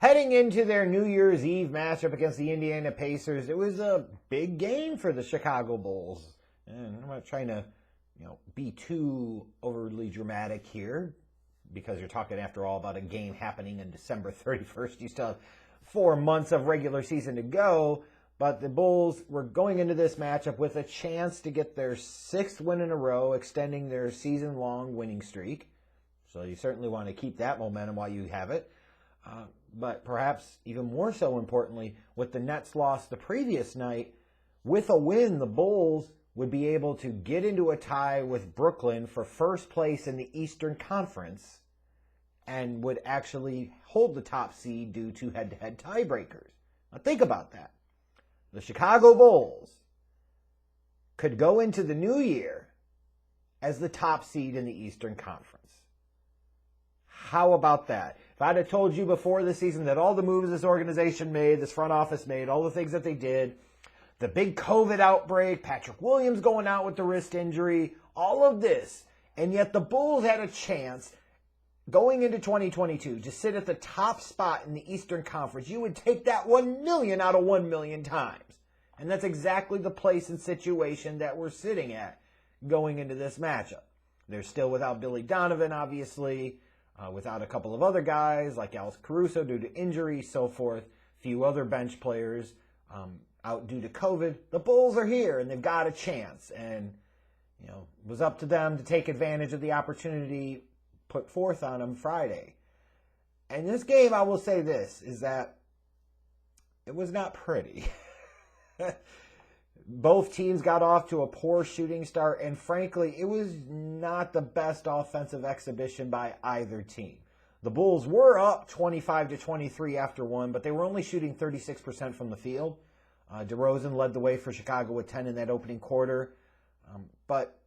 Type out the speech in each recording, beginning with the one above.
Heading into their New Year's Eve matchup against the Indiana Pacers, it was a big game for the Chicago Bulls. And I'm not trying to, be too overly dramatic here, because you're talking, after all, about a game happening on December 31st. You still have 4 months of regular season to go, but the Bulls were going into this matchup with a chance to get their 6th win in a row, extending their season-long winning streak. So you certainly want to keep that momentum while you have it. But perhaps even more so importantly, with the Nets' loss the previous night, with a win, the Bulls would be able to get into a tie with Brooklyn for first place in the Eastern Conference and would actually hold the top seed due to head-to-head tiebreakers. Now think about that. The Chicago Bulls could go into the new year as the top seed in the Eastern Conference. How about that? If I'd have told you before the season that all the moves this organization made, this front office made, all the things that they did, the big COVID outbreak, Patrick Williams going out with the wrist injury, all of this, and yet the Bulls had a chance going into 2022 to sit at the top spot in the Eastern Conference, you would take that 1 million out of 1 million times. And that's exactly the place and situation that we're sitting at going into this matchup. They're still without Billy Donovan, obviously, without a couple of other guys like Alex Caruso due to injury, so forth, a few other bench players out due to COVID. The Bulls are here, and they've got a chance. And, it was up to them to take advantage of the opportunity put forth on them Friday. And this game, I will say this, is that it was not pretty. Both teams got off to a poor shooting start, and frankly, it was not the best offensive exhibition by either team. The Bulls were up 25-23 after one, but they were only shooting 36% from the field. DeRozan led the way for Chicago with 10 in that opening quarter, but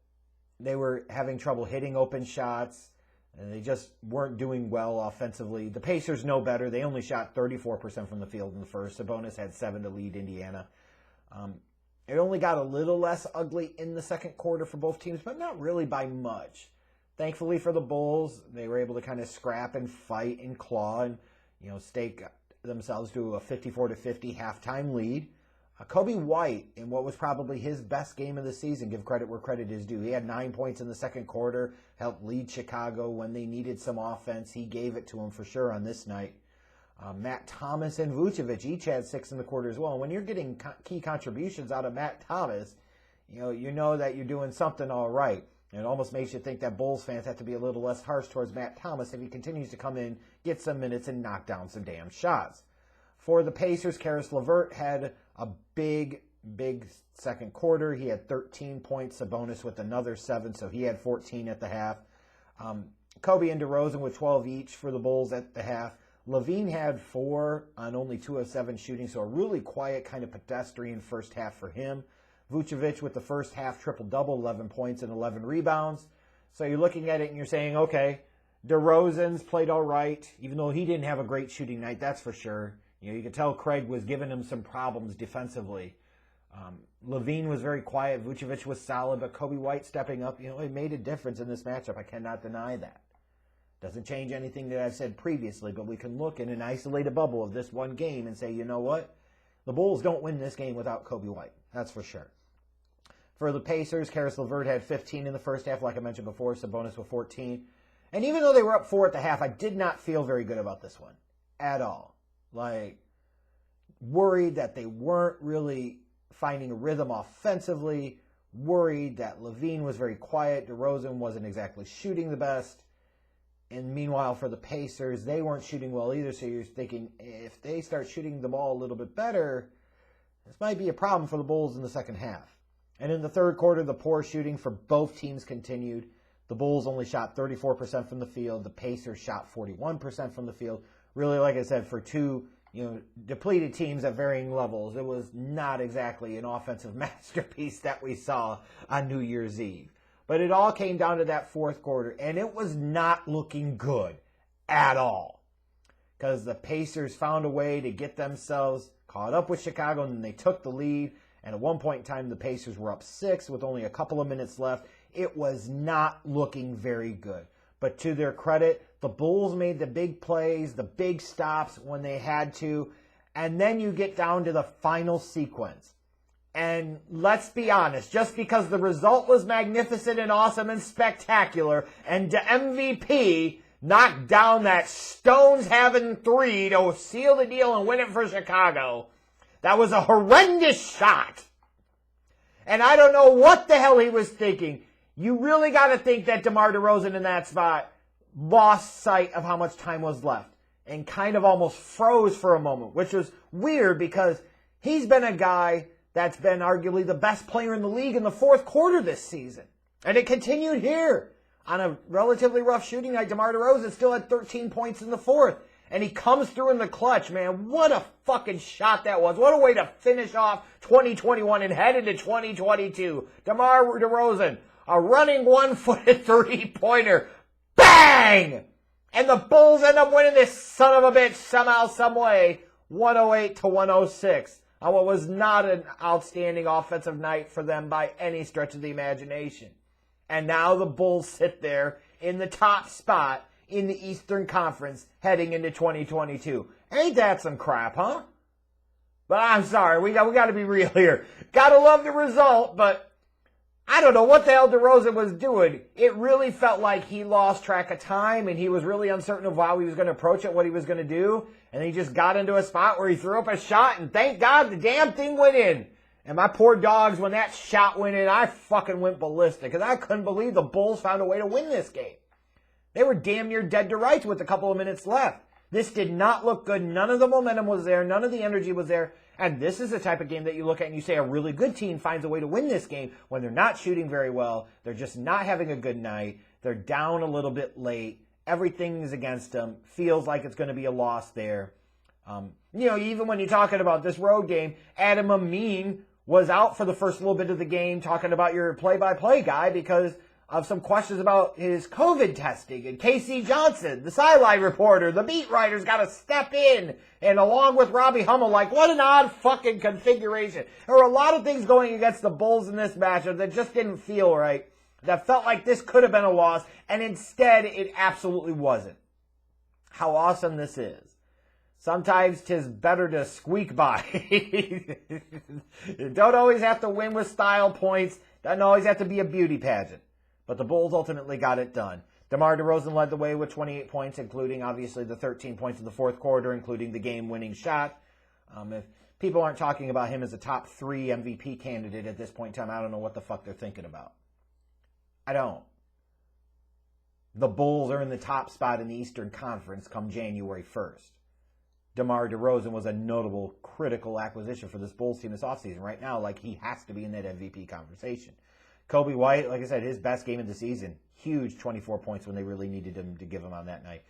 they were having trouble hitting open shots, and they just weren't doing well offensively. The Pacers know better. They only shot 34% from the field in the first. Sabonis had 7 to lead Indiana. It only got a little less ugly in the second quarter for both teams, but not really by much. Thankfully for the Bulls, they were able to kind of scrap and fight and claw and, stake themselves to a 54-50 halftime lead. Kobe White, in what was probably his best game of the season, give credit where credit is due. He had 9 points in the second quarter, helped lead Chicago when they needed some offense. He gave it to them for sure on this night. Matt Thomas and Vucevic each had 6 in the quarter as well. When you're getting key contributions out of Matt Thomas, you know that you're doing something all right. And it almost makes you think that Bulls fans have to be a little less harsh towards Matt Thomas if he continues to come in, get some minutes, and knock down some damn shots. For the Pacers, Karis LeVert had a big second quarter. He had 13 points, Sabonis with another 7, so he had 14 at the half. Kobe and DeRozan with 12 each for the Bulls at the half. LaVine had 4 on only 2 of 7 shooting, so a really quiet kind of pedestrian first half for him. Vucevic with the first half triple-double, 11 points and 11 rebounds. So you're looking at it and you're saying, okay, DeRozan's played all right, even though he didn't have a great shooting night, that's for sure. You could tell Craig was giving him some problems defensively. LaVine was very quiet. Vucevic was solid, but Kobe White stepping up, it made a difference in this matchup. I cannot deny that. Doesn't change anything that I've said previously, but we can look in an isolated bubble of this one game and say, you know what? The Bulls don't win this game without Kobe White. That's for sure. For the Pacers, Karis LeVert had 15 in the first half, like I mentioned before, Sabonis with 14. And even though they were up 4 at the half, I did not feel very good about this one at all. Worried that they weren't really finding a rhythm offensively, worried that LaVine was very quiet, DeRozan wasn't exactly shooting the best. And meanwhile, for the Pacers, they weren't shooting well either, so you're thinking, if they start shooting the ball a little bit better, this might be a problem for the Bulls in the second half. And in the third quarter, the poor shooting for both teams continued. The Bulls only shot 34% from the field. The Pacers shot 41% from the field. Really, like I said, for two depleted teams at varying levels, it was not exactly an offensive masterpiece that we saw on New Year's Eve. But it all came down to that fourth quarter, and it was not looking good at all. Because the Pacers found a way to get themselves caught up with Chicago, and then they took the lead. And at one point in time, the Pacers were up 6 with only a couple of minutes left. It was not looking very good. But to their credit, The Bulls made the big plays, the big stops when they had to. And then you get down to the final sequence. And let's be honest, just because the result was magnificent and awesome and spectacular, and DeMVP knocked down that stones-having three to seal the deal and win it for Chicago, that was a horrendous shot. And I don't know what the hell he was thinking. You really got to think that DeMar DeRozan in that spot lost sight of how much time was left and kind of almost froze for a moment, which was weird because he's been a guy that's been arguably the best player in the league in the fourth quarter this season. And it continued here. On a relatively rough shooting night, DeMar DeRozan still had 13 points in the fourth. And he comes through in the clutch, man. What a fucking shot that was. What a way to finish off 2021 and head into 2022. DeMar DeRozan, a running one-footed three-pointer. Bang! And the Bulls end up winning this son of a bitch somehow, some way, 108-106. On what was not an outstanding offensive night for them by any stretch of the imagination. And now the Bulls sit there in the top spot in the Eastern Conference heading into 2022. Ain't that some crap, huh? But I'm sorry, we got to be real here. Gotta love the result, but I don't know what the hell DeRozan was doing. It really felt like he lost track of time and he was really uncertain of how he was going to approach it, what he was going to do. And he just got into a spot where he threw up a shot and thank God the damn thing went in. And my poor dogs, when that shot went in, I fucking went ballistic because I couldn't believe the Bulls found a way to win this game. They were damn near dead to rights with a couple of minutes left. This did not look good. None of the momentum was there. None of the energy was there. And this is the type of game that you look at and you say a really good team finds a way to win this game when they're not shooting very well. They're just not having a good night. They're down a little bit late. Everything is against them. Feels like it's going to be a loss there. Even when you're talking about this road game, Adam Amin was out for the first little bit of the game talking about your play-by-play guy because of some questions about his COVID testing. And Casey Johnson, the sideline reporter, the beat writer's got to step in. And along with Robbie Hummel, like, what an odd fucking configuration. There were a lot of things going against the Bulls in this matchup that just didn't feel right. That felt like this could have been a loss. And instead, it absolutely wasn't. How awesome this is. Sometimes 'tis better to squeak by. You don't always have to win with style points. Doesn't always have to be a beauty pageant. But the Bulls ultimately got it done. DeMar DeRozan led the way with 28 points, including, obviously, the 13 points in the fourth quarter, including the game-winning shot. If people aren't talking about him as a top 3 MVP candidate at this point in time, I don't know what the fuck they're thinking about. I don't. The Bulls are in the top spot in the Eastern Conference come January 1st. DeMar DeRozan was a notable, critical acquisition for this Bulls team this offseason. Right now, like, he has to be in that MVP conversation. Kobe White, like I said, his best game of the season. Huge 24 points when they really needed him to give him on that night.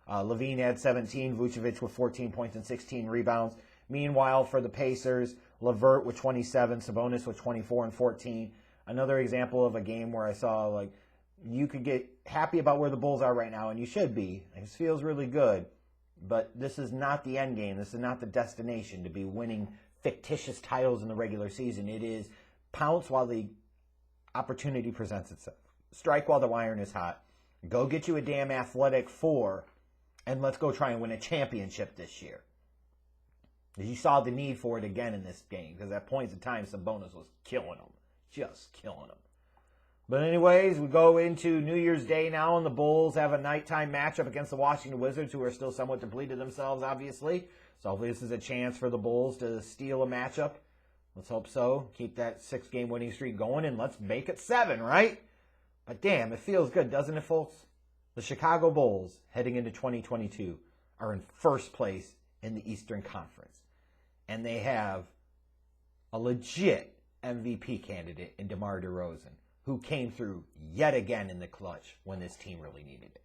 Levine had 17, Vucevic with 14 points and 16 rebounds. Meanwhile, for the Pacers, LeVert with 27, Sabonis with 24 and 14. Another example of a game where I saw, like, you could get happy about where the Bulls are right now, and you should be. It feels really good. But this is not the end game. This is not the destination to be winning fictitious titles in the regular season. It is pounce while the opportunity presents itself. Strike while the iron is hot. Go get you a damn athletic 4, and let's go try and win a championship this year. You saw the need for it again in this game, because at points in time, Sabonis was killing them. Just killing them. But anyways, we go into New Year's Day now, and the Bulls have a nighttime matchup against the Washington Wizards, who are still somewhat depleted themselves, obviously. So hopefully this is a chance for the Bulls to steal a matchup. Let's hope so. Keep that 6-game winning streak going, and let's make it 7, right? But damn, it feels good, doesn't it, folks? The Chicago Bulls, heading into 2022, are in first place in the Eastern Conference. And they have a legit MVP candidate in DeMar DeRozan, who came through yet again in the clutch when this team really needed it.